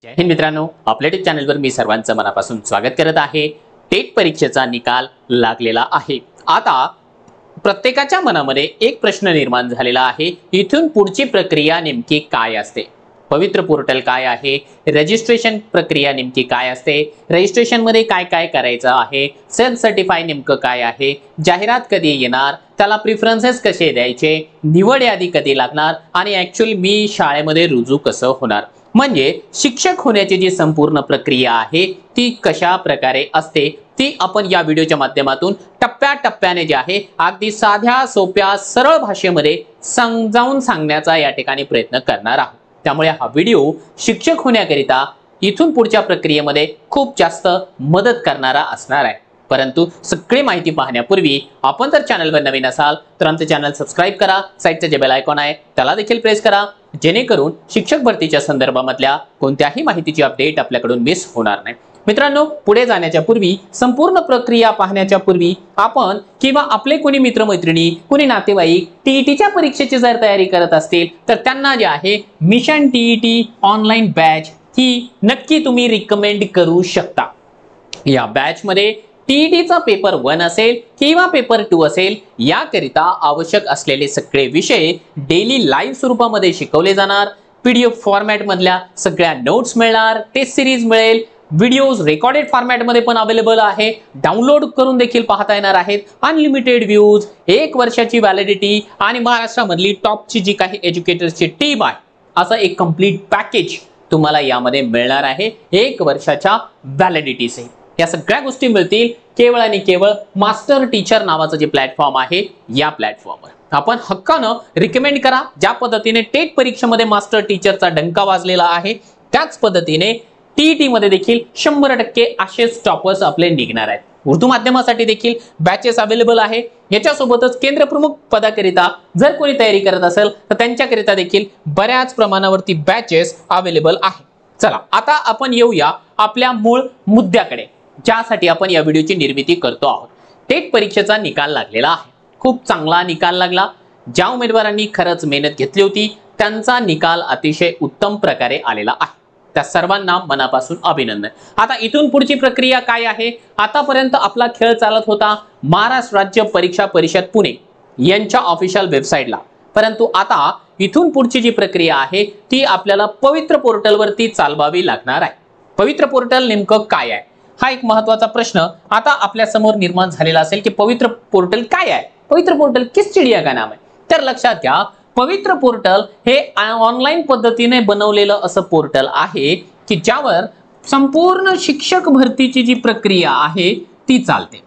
जय हिंद मित्रांनो, आपल्या टेक चॅनलवर मी सर्वांचं मनापासून स्वागत करत आहे। टेट परीक्षेचा निकाल लागलेला आहे। आता प्रत्येकाच्या मनामध्ये एक प्रश्न निर्माण झालेला आहे, इथून पुढची प्रक्रिया नेमकी काय असते? पवित्र पोर्टल काय आहे? रजिस्ट्रेशन प्रक्रिया नेमकी काय असते? रजिस्ट्रेशन मध्ये काय काय करायचं आहे? सेल्फ सर्टिफाय नेमकं काय आहे? जाहिरात कधी येणार? त्याला प्रेफरन्सेस कसे द्यायचे? निवड यादी कधी लागणार? आणि ऍक्च्युअली मी शाळेमध्ये रुजू कसं होणार? म्हणजे शिक्षक होण्याची जी संपूर्ण प्रक्रिया आहे ती कशा प्रकारे असते ती आपण या व्हिडिओच्या माध्यमातून टप्प्याटप्प्याने जे आहे अगदी साध्या सोप्या सरळ भाषेमध्ये समजावून सांगण्याचा या ठिकाणी प्रयत्न करणार आहोत। त्यामुळे हा व्हिडिओ शिक्षक होण्याकरिता इथून पुढच्या प्रक्रियेमध्ये खूप जास्त मदत करणारा असणार आहे। परंतु सगळी माहिती पाहण्यापूर्वी आपण जर चॅनलवर नवीन असाल तर आमचे चॅनल सबस्क्राइब करा, साइडचे जे बेल आयकॉन आहे त्याला देखील प्रेस करा, जेणेकरून शिक्षक भरतीच्या संदर्भामधल्या कोणत्याही माहितीची अपडेट आपल्याकडून मिस होणार नाही। मित्रांनो, पुढे जाण्याच्या पूर्वी संपूर्ण प्रक्रिया पाहण्याच्या पूर्वी आपण किंवा आपले कोणी मित्रमैत्रिणी, कोणी नातेवाईक टीईटीच्या परीक्षेची जर तयारी करत असतील तर त्यांना जे आहे मिशन टीईटी ऑनलाइन बॅच ही नक्की तुम्ही रिकमेंड करू शकता। या बॅच मध्ये टीईटीचा पेपर 1 असेल किंवा पेपर 2 असेल याकरिता आवश्यक असलेले सगळे विषय डेली लाईव्ह स्वरूपामध्ये शिकवले जाणार। पीडीएफ फॉर्मॅट मधल्या सगळ्या नोट्स मिळणार, टेस्ट सिरीज मिळेल, व्हिडिओज रेकॉर्डेड फॉर्मॅट मध्ये पण अवेलेबल आहे, डाउनलोड करून देखील पाहता येणार आहेत, अनलिमिटेड व्ह्यूज, 1 वर्षाची व्हॅलिडिटी आणि महाराष्ट्रामधली टॉपची जी काही एज्युकेटर्सची टीम आहे असं एक कंप्लीट पॅकेज तुम्हाला यामध्ये मिळणार आहे 1 वर्षाच्या व्हॅलिडिटीचे। या सगळ्या गोष्टी मिळतील केवळ आणि केवळ मास्टर टीचर नावाचं जे प्लॅटफॉर्म आहे या प्लॅटफॉर्मवर। आपण हक्कानं रिकमेंड करा। ज्या पद्धतीने टेट परीक्षेमध्ये मास्टर टीचरचा डंका वाजलेला आहे त्याच पद्धतीने टीईटी मध्ये देखील 100% असेच टॉपर्स आपले निघणार आहेत। उर्दू माध्यमासाठी देखील बॅचेस अवेलेबल आहे। याच्यासोबतच केंद्र प्रमुख पदाकरिता जर कोणी तयारी करत असेल तर त्यांच्याकरिता देखील बऱ्याच प्रमाणावरती बॅचेस अवेलेबल आहे। चला आता आपण येऊया आपल्या मूळ मुद्द्याकडे, ज्यासाठी आपण या व्हिडिओची निर्मिती करतो आहोत। टेट परीक्षेचा निकाल लागलेला आहे, खूप चांगला निकाल लागला। ज्या उमेदवारांनी खरंच मेहनत घेतली होती त्यांचा निकाल अतिशय उत्तम प्रकारे आलेला आहे, त्या सर्वांना मनापासून अभिनंदन। आता इथून पुढची प्रक्रिया काय आहे? आतापर्यंत आपला खेळ चालत होता महाराष्ट्र राज्य परीक्षा परिषद पुणे यांच्या ऑफिशियल वेबसाईटला, परंतु आता इथून पुढची जी प्रक्रिया आहे ती आपल्याला पवित्र पोर्टलवरती चालवावी लागणार आहे। पवित्र पोर्टल नेमकं काय आहे हा एक महत्त्वाचा प्रश्न आता आपल्या समोर निर्माण झालेला असेल की पवित्र पोर्टल काय आहे, पवित्र पोर्टल किस चिडिया का नाम आहे? तर लक्षात घ्या, पवित्र पोर्टल हे ऑनलाइन पद्धतीने बनवलेलं असं पोर्टल आहे की ज्यावर संपूर्ण शिक्षक भरतीची जी प्रक्रिया आहे ती चालते।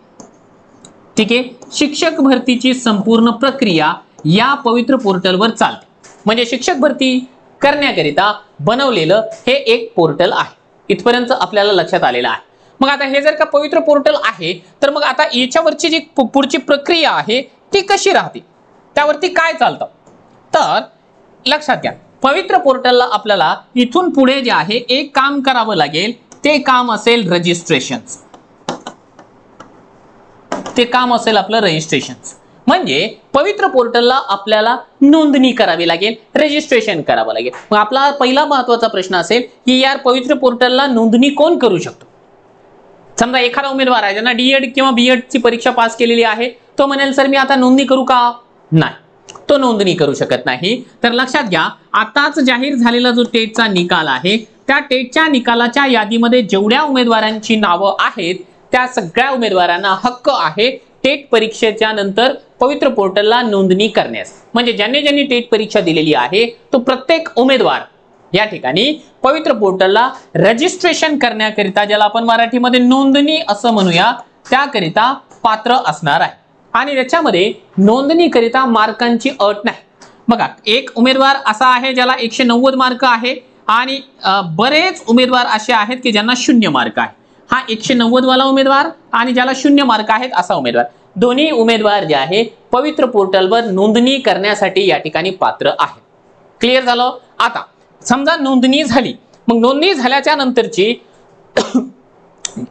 ठीक आहे, शिक्षक भरतीची संपूर्ण प्रक्रिया या पवित्र पोर्टलवर चालते। म्हणजे शिक्षक भरती करण्याकरिता बनवलेलं हे एक पोर्टल आहे। इथपर्यंत आपल्याला लक्षात आलेलं आहे। मग आता हे जर का पवित्र पोर्टल आहे तर मग आता याच्यावरची जी पुढची प्रक्रिया आहे ती कशी राहते, त्यावरती काय चालतं? तर लक्षात घ्या, पवित्र पोर्टलला आपल्याला इथून पुढे जे आहे एक काम करावं लागेल, ते काम असेल रजिस्ट्रेशन। ते काम असेल आपलं रजिस्ट्रेशन। म्हणजे पवित्र पोर्टलला आपल्याला नोंदणी करावी लागेल, रजिस्ट्रेशन करावं लागेल। मग आपला पहिला महत्त्वाचा प्रश्न असेल की यार पवित्र पोर्टलला नोंदणी कोण करू शकतो? समजा एखादा उमेदवार आहे ज्यांना डीएड किंवा बीएड ची परीक्षा पास केलेली आहे, तो म्हणेल सर मी आता नोंदणी करू का? नाही, तो नोंदणी करू शकत नाही। तर लक्षात घ्या, आताच जाहीर झालेला जो टेटचा निकाल आहे त्या टेटच्या निकालाच्या यादीमध्ये जेवढ्या उमेदवारांची नावं आहेत त्या सगळ्या उमेदवारांना हक्क आहे टेट परीक्षेच्या नंतर पवित्र पोर्टलला नोंदणी करण्यास। म्हणजे ज्यांनी ज्यांनी टेट परीक्षा दिलेली आहे तो प्रत्येक उमेदवार या ठिकाणी पवित्र पोर्टलला रजिस्ट्रेशन करण्याकरिता, ज्याला आपण मराठीमध्ये नोंदणी असं म्हणूया, त्याकरिता पात्र असणार आहे। आणि त्याच्यामध्ये नोंदणी करिता मार्कांची अट नाही। बघा, एक उमेदवार असा आहे ज्याला 190 मार्क आहे आणि बरेच उमेदवार असे आहेत की ज्यांना 0 मार्क आहे। हा 190 वाला उमेदवार आणि ज्याला 0 मार्क आहेत असा उमेदवार, दोन्ही उमेदवार जे आहे पवित्र पोर्टलवर नोंदणी करण्यासाठी या ठिकाणी पात्र आहेत। क्लिअर झालं? आता समजा नोंदणी झाली, मग नोंदणी झाल्याच्या नंतरची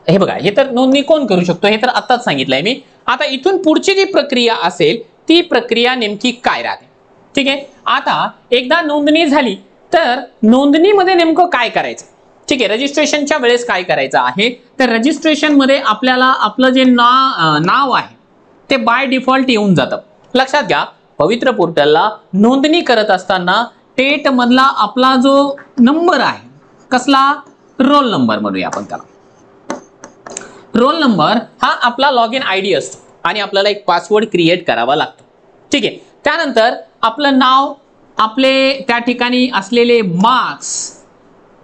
हे बघा, हे तर नोंदणी कोण करू शकतो हे तर आताच सांगितलंय मी। आता इथून पुढची जी प्रक्रिया असेल ती प्रक्रिया नेमकी काय राहते? ठीक आहे, आता एकदा नोंदणी झाली तर नोंदणीमध्ये नेमकं काय करायचं? ठीक आहे, रजिस्ट्रेशनच्या वेळेस काय करायचं आहे, तर रजिस्ट्रेशन मध्ये आपल्याला आपलं जे नाव आहे ते बाय डिफॉल्ट येऊन जातं. लक्षात घ्या, पवित्र पोर्टलला नोंदणी करत असताना टेट मधला आपला जो नंबर आहे, कसला, रोल नंबर म्हणूया आपण त्याला. रोल नंबर हा आपला लॉग इन आयडी असतो आणि आपल्याला एक पासवर्ड क्रिएट करावा लागतो. ठीक आहे, त्यानंतर आपलं नाव, आपले त्या ठिकाणी असलेले मार्क्स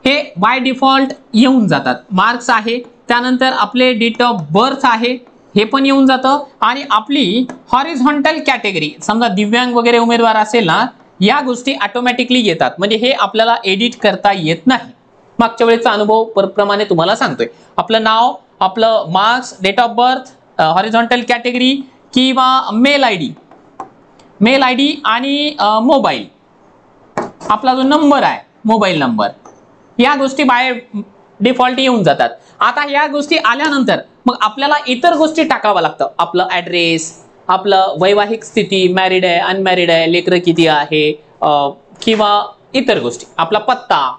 हे बाय डिफॉल्ट येऊन जातात. मार्क्स आहे, त्यानंतर आपले डेट ऑफ बर्थ आहे हे पण येऊन जातं आणि आपली हॉरिझॉन्टल कॅटेगरी, समजा दिव्यांग वगैरे उमेदवार असेल ना, या गोष्टी ऑटोमॅटिकली येतात. म्हणजे हे आपल्याला एडिट करता येत नाही. मागच्या वेळेचा अनुभव प्रमाणे तुम्हाला सांगतोय, आपलं नाव, आपलं marks, date of birth, horizontal category किंवा मेल आयडी आणि मोबाईल, आपला जो नंबर आहे मोबाईल नंबर, या गोष्टी बाय डिफॉल्ट येऊन जातात. आता या गोष्टी आल्यानंतर मग आपल्याला इतर गोष्टी टाकावं लागतं. आपलं ऍड्रेस, आपलं वैवाहिक स्थिती, मॅरिड आहे, अनमॅरिड आहे, लेकरं किती आहे, किंवा इतर गोष्टी, आपला पत्ता,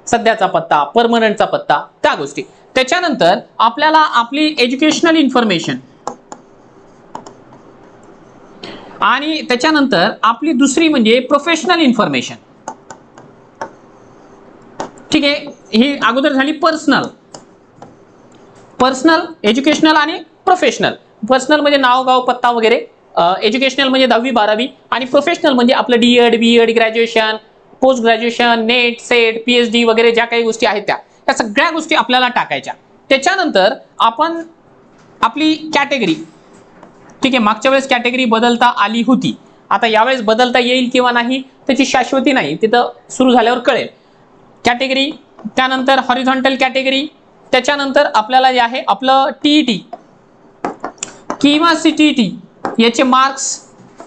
सध्याचा पत्ता, परमनंटचा पत्ता, त्या गोष्टी. त्याच्यानंतर आपल्याला आपली एज्युकेशनल इन्फॉर्मेशन आणि त्याच्यानंतर आपली दुसरी म्हणजे प्रोफेशनल इन्फॉर्मेशन. ठीक आहे, ही अगोदर झाली पर्सनल, एज्युकेशनल आणि प्रोफेशनल. पर्सनल म्हणजे नाव, गाव, पत्ता वगैरे, एज्युकेशनल म्हणजे 10वी 12वी आणि प्रोफेशनल म्हणजे आपलं DEd, BEd, graduation, post graduation, NET, SET, PhD वगैरे ज्या काही गोष्टी आहेत त्या सगळ्या गोष्टी आपल्याला टाकायच्या. त्याच्यानंतर आपण आपली कॅटेगरी, ठीक आहे, मागच्या वेळेस कॅटेगरी बदलता आली होती, आता यावेळेस बदलता येईल किंवा नाही त्याची शाश्वती नाही, तिथं सुरू झाल्यावर कळेल. कॅटेगरी, त्यानंतर हॉरिझॉन्टल कॅटेगरी, त्याच्यानंतर आपल्याला जे आहे आपलं टीईटी किंवा सीटीईटी याचे मार्क्स,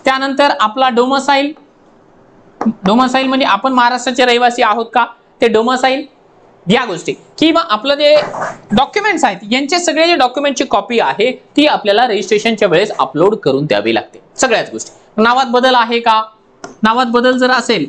त्यानंतर आपला डोमसाईल म्हणजे आपण महाराष्ट्राचे रहिवासी आहोत का ते डोमसाईल, या गोष्टी, किंवा आपलं जे डॉक्युमेंट्स आहेत यांचे सगळे जे डॉक्युमेंटची कॉपी आहे ती आपल्याला रजिस्ट्रेशनच्या वेळेस अपलोड करून द्यावी लागते. सगळ्याच गोष्टी. नावात बदल आहे का, नावात बदल जर असेल,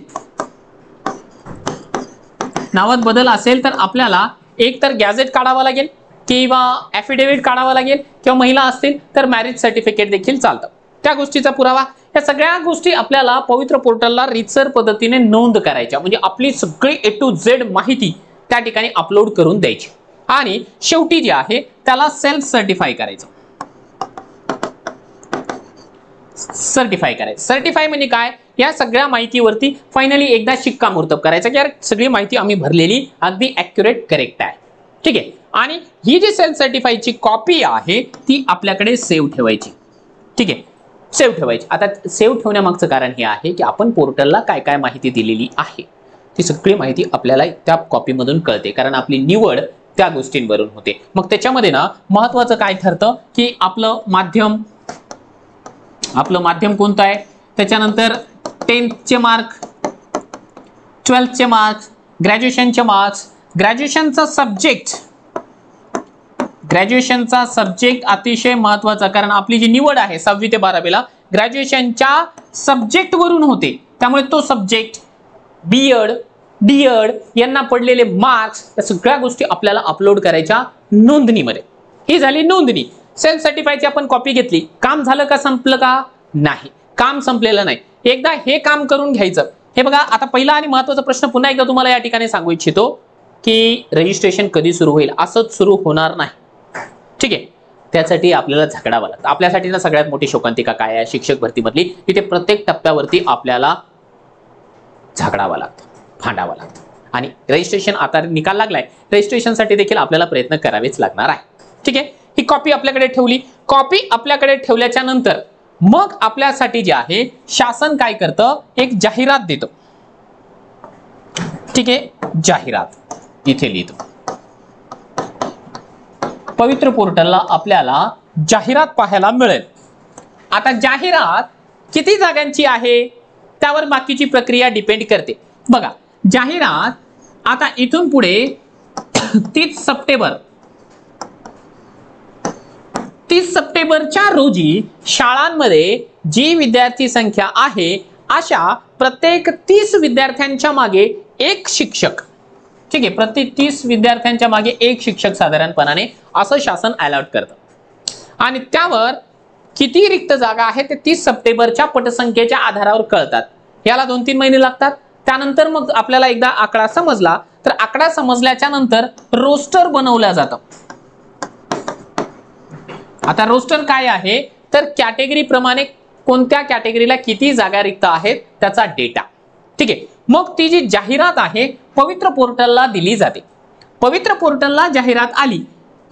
तर आपल्याला एक तर गॅझेट काढावा लागेल किंवा ॲफिडेव्हिट काढावा लागेल, किंवा महिला असतील तर मॅरेज सर्टिफिकेट देखील चालतं. त्या गोष्टीचा पुरावा, या सगळ्या गोष्टी आपल्याला पवित्र पोर्टलला रीतसर पद्धतीने नोंद करायच्या. म्हणजे आपली सगळी A to Z माहिती त्या ठिकाणी अपलोड करून द्यायची आणि शेवटी जे आहे त्याला सेल्फ सर्टिफाय करायचं. सर्टिफाय म्हणजे काय, या सगळ्या माहितीवरती फायनली एकदा शिक्कामोर्तब करायचं की यार सगळी माहिती आम्ही भरलेली अगदी ॲक्युरेट करेक्ट आहे. ठीक आहे, आणि ही जी सेल्फ सर्टिफायची कॉपी आहे ती आपल्याकडे सेव्ह ठेवायची. ठीक आहे, सेव्ह ठेवायची. आता सेव्ह ठेवण्यामागचं कारण हे आहे की आपण पोर्टलला काय काय माहिती दिलेली आहे ती सगळी माहिती आपल्याला त्या कॉपीमधून कळते, कारण आपली निवड त्या गोष्टींवरून होते. मग त्याच्यामध्ये ना महत्वाचं काय ठरतं की आपलं माध्यम कोणतं आहे, त्याच्यानंतर 10th मार्क, 12th मार्क्स, ग्रॅज्युएशनचे मार्क्स, ग्रॅज्युएशनचा सब्जेक्ट अतिशय महत्वाचा, कारण आपली जी निवड आहे 6वी ते 12वीला ग्रॅज्युएशनच्या सब्जेक्ट वरून होते, त्यामुळे तो सब्जेक्ट, बीएड, डीएड यांना पडलेले मार्क्स, या सगळ्या गोष्टी आपल्याला अपलोड करायच्या नोंदणीमध्ये. ही झाली नोंदणी. सेल्फ सर्टिफायची आपण कॉपी घेतली, काम झालं का, संपलं का, नाही, काम संपलेलं नाही. एकदा हे काम करून घ्यायचं. हे बघा, आता पहिला आणि महत्वाचा प्रश्न पुन्हा एकदा तुम्हाला या ठिकाणी सांगू इच्छितो की रजिस्ट्रेशन कधी सुरू होईल, असंच सुरू होणार नाही. ठीक आहे, त्यासाठी आपल्याला झगडावं लागतं. आपल्यासाठी ना सगळ्यात मोठी शोकांतिका काय आहे, शिक्षक भरतीमधली, तिथे प्रत्येक टप्प्यावरती आपल्याला झगडावं लागतं, भांडावं लागतं. आणि रजिस्ट्रेशन आता निकाल लागलाय, रजिस्ट्रेशनसाठी देखील आपल्याला प्रयत्न करावेच लागणार आहे. ठीक आहे, ही कॉपी आपल्याकडे ठेवली. कॉपी आपल्याकडे ठेवल्याच्या नंतर मग आपल्यासाठी जे आहे शासन काय करतं, एक जाहिरात देतो. ठीक आहे, जाहिरात इथे लिहितो. पवित्र पोर्टलला आपल्याला जाहिरात पाहायला मिळेल. आता जाहिरात किती जागांची आहे त्यावर बाकीची प्रक्रिया डिपेंड करते. बघा, जाहिरात आता इथून पुढे 30 सप्टेंबरच्या रोजी शाळांमध्ये जी विद्यार्थी संख्या आहे अशा प्रत्येक 30 विद्यार्थ्यांच्या मागे एक शिक्षक ठीक आहे, प्रति 30 विद्यार्थ्यांच्या मागे एक शिक्षक साधारणपणाने असं शासन अलॉट करतं. आणि त्यावर किती रिक्त जागा आहेत ते 30 सप्टेंबरच्या पटसंख्येच्या आधारावर कळतात. याला 2-3 महिने लागतात. त्यानंतर मग आपल्याला एकदा आकडा समजला तर आकडा समजल्याच्या नंतर रोस्टर बनवलं जातं. आता रोस्टर काय आहे तर कॅटेगरी प्रमाणे कोणत्या कॅटेगरीला किती जागा रिक्त आहेत त्याचा डेटा. ठीक आहे, मग ती जी जाहिरात आहे पवित्र पोर्टलला दिली जाते. पवित्र पोर्टलला जाहिरात आली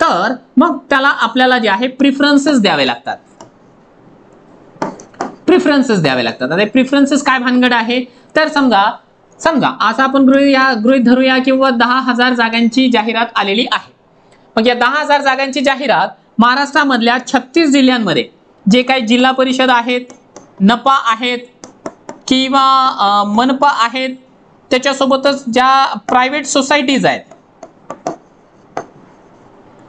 तर मग त्याला आपल्याला जे आहे प्रिफरन्सेस द्यावे लागतात. प्रिफरन्सेस द्यावे लागतात. आता प्रिफरन्सेस काय भानगड आहे तर समजा असं आपण गृहीत धरूया किंवा 10,000 जागांची जाहिरात आलेली आहे. मग या 10,000 जागांची जाहिरात महाराष्ट्रामधल्या 36 जिल्ह्यांमध्ये जे काही जिल्हा परिषद आहेत, नपा आहेत किंवा मनपा आहेत, त्याच्यासोबतच ज्या प्रायव्हेट सोसायटीज आहेत,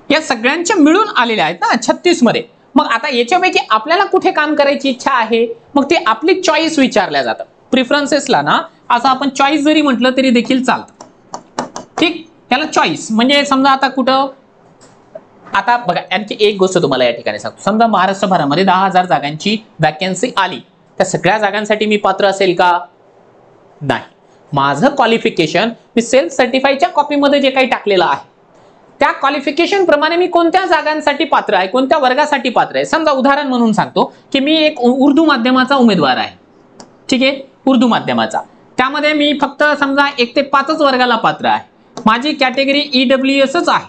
या सगळ्यांच्या मिळून आलेल्या आहेत ना 36 मध्ये. मग आता याच्यापैकी आपल्याला कुठे काम करायची इच्छा आहे मग ते आपली चॉईस विचारल्या जातं. प्रिफरन्सेसला ना असं आपण चॉईस जरी म्हटलं तरी देखील चालतं. ठीक, याला चॉईस म्हणजे समजा आता कुठं, आता बघा आणखी एक गोष्ट तुम्हाला या ठिकाणी सांगतो. समजा महाराष्ट्रभरामध्ये 10,000 जागांची वॅकन्सी आली, त्या सगळ्या जागांसाठी मी पात्र असेल का? नाही. माझं क्वालिफिकेशन मी सेल्फ सर्टिफाईच्या कॉपीमध्ये जे काही टाकलेलं आहे त्या क्वालिफिकेशन प्रमाणे मी कोणत्या जागांसाठी पात्र आहे, कोणत्या वर्गासाठी पात्र आहे. समजा उदाहरण म्हणून सांगतो की मी एक उर्दू माध्यमाचा उमेदवार आहे. ठीक आहे, उर्दू माध्यमाचा. त्यामध्ये मी फक्त समजा 1 ते 5 वर्गाला पात्र आहे. माझी कॅटेगरी EWSच आहे.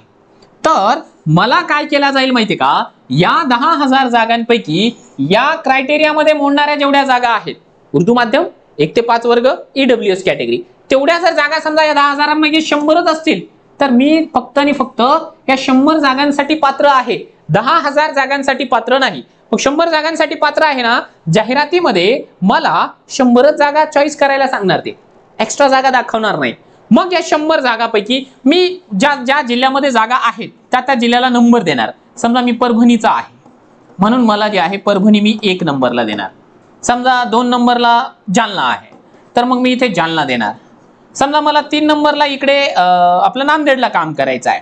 तर मला काय केला जाईल माहिती का, या 10,000 जागांपैकी या क्रायटेरियामध्ये मोडणाऱ्या जेवढ्या जागा आहेत, उर्दू माध्यम 1 ते 5 वर्ग EWS कॅटेगरी, तेवढ्या जर जागा समजा या 10,000 पैकी 100च असतील तर मी फक्त आणि फक्त या 100 जागांसाठी पात्र आहे, 10,000 जागांसाठी पात्र नाही. मग 100 जागांसाठी पात्र आहे ना, जाहिरातीमध्ये मला 100च जागा चॉईस करायला सांगणार, ते एक्स्ट्रा जागा दाखवणार नाही. मग या 100 जागापैकी मी ज्या जिल्ह्यामध्ये जागा आहेत त्या जिल्ह्याला नंबर देणार. समजा मी परभणीचा आहे म्हणून मला जे आहे परभणी मी 1 नंबरला देणार. समजा 2 नंबरला जालना आहे तर मग मी इथे जालना देणार. समजा मला 3 नंबरला इकडे आपलं नांदेडला काम करायचं आहे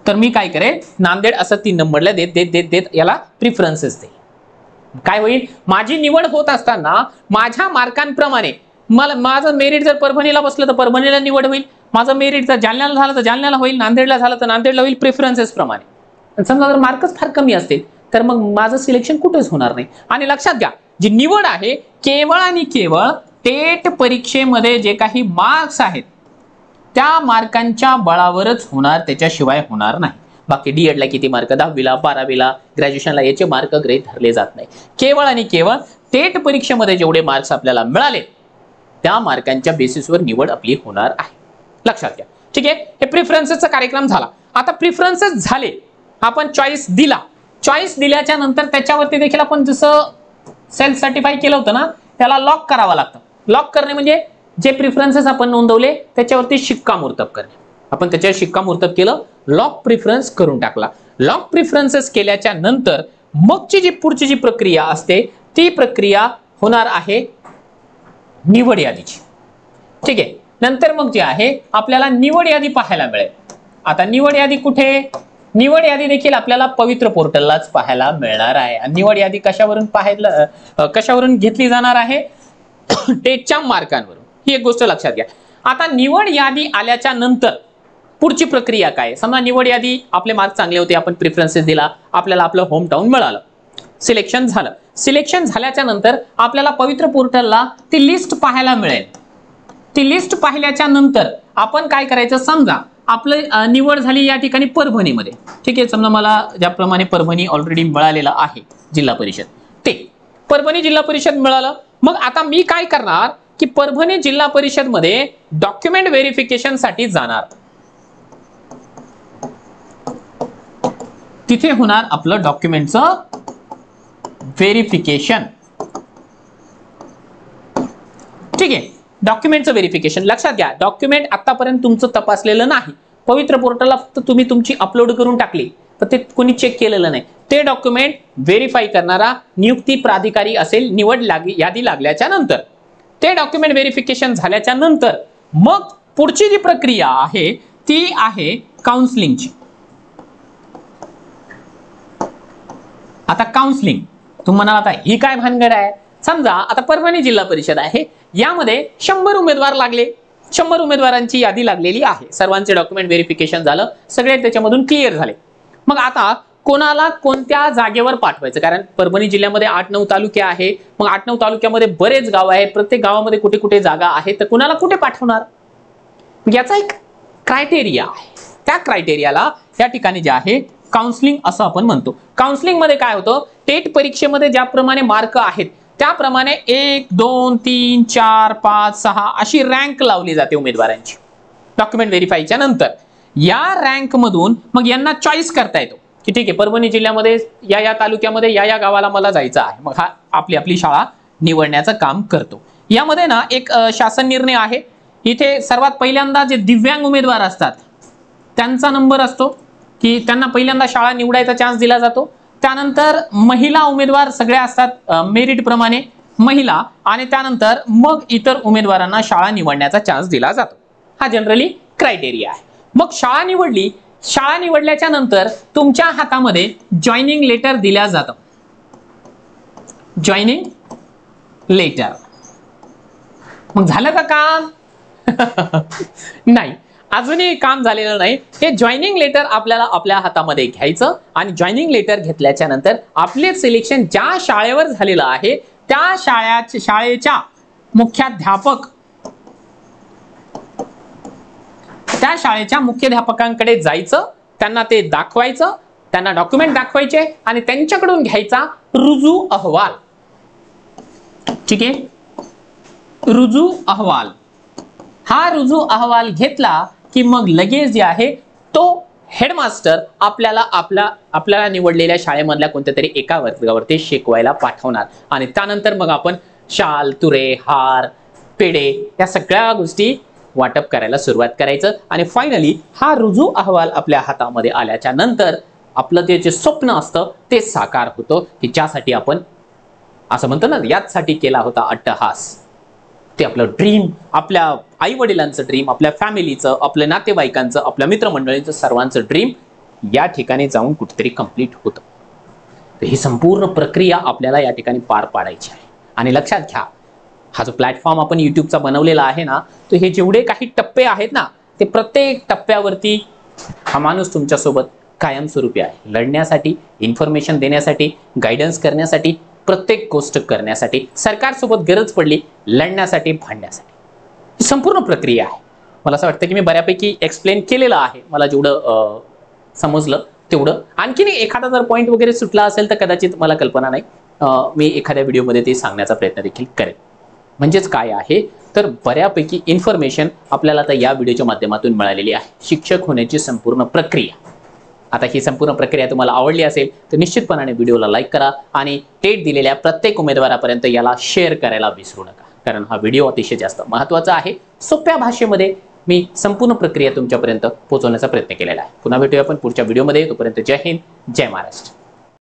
तर मी काय करेन, नांदेड असं 3 नंबरला देत याला प्रिफरन्सेस दे. काय होईल, माझी निवड होत असताना माझ्या मार्कांप्रमाणे मला माझं मेरिट जर परभणीला बसलं तर परभणीला निवड होईल, माझं मेरिट जर जालन्याला झालं तर जालन्याला होईल, नांदेडला झालं तर नांदेडला होईल, प्रेफरन्सेस प्रमाणे. समजा जर मार्कच फार कमी असतील तर मग माझं सिलेक्शन कुठेच होणार नाही. आणि लक्षात घ्या, जी निवड आहे केवळ आणि केवळ टेट परीक्षेमध्ये जे काही मार्क्स आहेत त्या मार्कांच्या बळावरच होणार, त्याच्याशिवाय होणार नाही. बाकी डीएडला किती मार्क, 10वीला 12वीला ग्रॅज्युएशनला याचे मार्क गृहीत धरले जात नाही. केवळ आणि केवळ टेट परीक्षेमध्ये जेवढे मार्क्स आपल्याला मिळाले त्या मार्कांच्या बेसिसवर निवड आपली होणार आहे. लक्षात घ्या. ठीक आहे, हे प्रिफरन्सेसचा कार्यक्रम झाला. आता प्रिफरन्सेस झाले, आपण चॉईस दिला. चॉईस दिल्याच्या नंतर त्याच्यावरती देखील आपण जसं सेल्फ सर्टिफाय केलं होतं ना, त्याला लॉक करावं लागतं. लॉक करणे म्हणजे जे प्रिफरन्सेस आपण नोंदवले त्याच्यावरती शिक्कामोर्तब करणे. आपण त्याच्यावर शिक्कामोर्तब केलं, लॉक प्रिफरन्स करून टाकला. लॉक प्रिफरन्सेस केल्याच्या नंतर मगची जी पुढची जी प्रक्रिया असते ती प्रक्रिया होणार आहे निवड यादीची. ठीक आहे, नंतर मग जे आहे आपल्याला निवड यादी पाहायला मिळेल. आता निवड यादी कुठे, निवड यादी देखील आपल्याला पवित्र पोर्टललाच पाहायला मिळणार आहे. आणि निवड यादी कशावरून घेतली जाणार आहे, टेटच्या मार्कांवरून. ही एक गोष्ट लक्षात घ्या. आता निवड यादी आल्याच्या नंतर पुढची प्रक्रिया काय. समजा निवड यादी, आपले मार्क चांगले होते, आपण प्रिफरन्सेस दिला, आपल्याला आपलं होम टाउन मिळालं, सिलेक्शन झालं. सिलेक्शन झाल्याच्या नंतर आपल्याला पवित्र पोर्टलला ती लिस्ट पाहायला मिळेल. ती लिस्ट पाहिल्याच्या नंतर आपण काय करायचं, समजा आपलं निवड झाली या ठिकाणी परभणीमध्ये. ठीक आहे, समजा मला ज्याप्रमाणे परभणी ऑलरेडी मिळालेला आहे जिल्हा परिषद, ते परभणी जिल्हा परिषद मिळालं. मग आता मी काय करणार की परभणी जिल्हा परिषद मध्ये डॉक्युमेंट व्हेरिफिकेशन साठी जाणार. तिथे होणार आपलं डॉक्युमेंटचं व्हेरिफिकेशन. ठीक आहे, डॉक्युमेंटचं व्हेरिफिकेशन. लक्षात घ्या, डॉक्युमेंट आतापर्यंत तुमचं तपासलेलं नाही. पवित्र पोर्टलला फक्त तुम्ही तुमची अपलोड करून टाकली तर ते कोणी चेक केलेलं नाही. ते डॉक्युमेंट व्हेरीफाय करणारा नियुक्ती प्राधिकारी असेल निवड यादी लागल्याच्या नंतर. ते डॉक्युमेंट व्हेरिफिकेशन झाल्याच्या नंतर मग पुढची जी प्रक्रिया आहे ती आहे काउन्सिलिंगची. आता काउन्सिलिंग तुम्ही म्हणाल आता ही काय भानगड आहे. समजा आता परभणी जिल्हा परिषद आहे, यामध्ये 100 उमेदवार लागले, 100 उमेदवारांची यादी लागलेली आहे, सर्वांचे डॉक्युमेंट व्हेरिफिकेशन झालं, सगळे त्याच्यामधून क्लिअर झाले. मग आता कोणाला कोणत्या जागेवर पाठवायचं, कारण परभणी जिल्ह्यामध्ये 8-9 तालुके आहे. मग 8-9 तालुक्यामध्ये बरेच गाव आहेत, प्रत्येक गावामध्ये कुठे कुठे जागा आहे, तर कुणाला कुठे पाठवणार, याचा एक क्रायटेरिया आहे. त्या क्रायटेरियाला या ठिकाणी जे आहे काउन्सिलिंग असं आपण म्हणतो. काउन्सिलिंग मध्ये काय होतं, टेट परीक्षेमध्ये ज्याप्रमाणे मार्क आहेत त्याप्रमाणे 1, 2, 3, 4, 5, 6 अशी रँक लावली जाते उमेदवारांची डॉक्युमेंट व्हेरिफायच्या नंतर. या रँक मधून मग यांना चॉईस करता येतो की ठीक आहे, परभणी जिल्ह्यामध्ये या तालुक्यामध्ये या गावाला मला जायचं आहे, मग हा आपली शाळा निवडण्याचं काम करतो. यामध्ये ना एक शासन निर्णय आहे. इथे सर्वात पहिल्यांदा जे दिव्यांग उमेदवार असतात त्यांचा नंबर असतो की त्यांना पहिल्यांदा शाळा निवडायचा चान्स दिला जातो. त्यानंतर महिला उमेदवार सगळ्या असतात मेरिट प्रमाणे महिला, आणि त्यानंतर मग इतर उमेदवारांना शाळा निवडण्याचा चान्स दिला जातो. हा जनरली क्रायटेरिया आहे. मग शाळा निवडली, शाळा निवडल्याच्या नंतर तुमच्या हातामध्ये जॉईनिंग लेटर दिल्या जातं. जॉईनिंग लेटर मग झालं का काम? नाही, अजूनही काम झालेलं नाही. हे जॉईनिंग लेटर आपल्याला आपल्या हातामध्ये घ्यायचं आणि जॉईनिंग लेटर घेतल्याच्या नंतर आपले सिलेक्शन ज्या शाळेवर झालेलं आहे त्या शाळेच्या मुख्याध्यापक, त्या शाळेच्या मुख्याध्यापकांकडे जायचं, त्यांना ते दाखवायचं, त्यांना डॉक्युमेंट दाखवायचे आणि त्यांच्याकडून घ्यायचा रुजू अहवाल. ठीक आहे, रुजू अहवाल. हा रुजू अहवाल घेतला की मग लगेच जे आहे तो हेडमास्टर आपल्याला निवडलेल्या शाळेमधल्या कोणत्या तरी एका वर्गावरती शिकवायला पाठवणार आणि त्यानंतर मग आपण शाल, तुरे, हार, पेढे या सगळ्या गोष्टी वाटप करायला सुरुवात करायचं. आणि फायनली हा रुजू अहवाल आपल्या हातामध्ये आल्याच्या नंतर आपलं ते जे स्वप्न असतं ते साकार होतं की ज्यासाठी आपण असं म्हणतो ना, याचसाठी केला होता अट्टहास. ते आपलं ड्रीम, आपल्या आई वडिलांचं ड्रीम, आपल्या फॅमिलीचं, आपल्या नातेवाईकांचं, आपल्या मित्रमंडळींचं, सर्वांचं ड्रीम या ठिकाणी जाऊन कुठेतरी कंप्लीट होतं. तर ही संपूर्ण प्रक्रिया आपल्याला या ठिकाणी पार पाडायची आहे. आणि लक्षात घ्या, हा जो प्लॅटफॉर्म आपण युट्यूबचा बनवलेला आहे ना, तो हे जेवढे काही टप्पे आहेत ना, ते प्रत्येक टप्प्यावरती हा माणूस तुमच्यासोबत कायमस्वरूपी आहे, लढण्यासाठी, इन्फॉर्मेशन देण्यासाठी, गायडन्स करण्यासाठी, प्रत्येक गोष्ट करण्यासाठी, सरकारसोबत गरज पडली लढण्यासाठी, भांडण्यासाठी. संपूर्ण प्रक्रिया आहे. मला असं वाटतं की मी बऱ्यापैकी एक्सप्लेन केलेलं आहे, मला जेवढं समजलं तेवढं. आणखीन एखादा जर पॉईंट वगैरे सुटला असेल तर कदाचित मला कल्पना नाही, मी एखाद्या व्हिडिओमध्ये ते सांगण्याचा प्रयत्न देखील करेन. म्हणजेच काय आहे तर बऱ्यापैकी इन्फॉर्मेशन आपल्याला आता या व्हिडिओच्या माध्यमातून मिळालेली आहे. शिक्षक होण्याची संपूर्ण प्रक्रिया. आता ही संपूर्ण प्रक्रिया तुम्हाला आवडली असेल तर निश्चितपणाने व्हिडिओला लाईक करा आणि टेट दिलेल्या प्रत्येक उमेदवारापर्यंत याला शेअर करायला विसरू नका, कारण हा व्हिडिओ अतिशय जास्त महत्त्वाचा आहे. सोप्या भाषेमध्ये मी संपूर्ण प्रक्रिया तुमच्यापर्यंत पोहोचवण्याचा प्रयत्न केलेला आहे. पुन्हा भेटूया आपण पुढच्या व्हिडिओमध्ये. तोपर्यंत जय हिंद, जय महाराष्ट्र.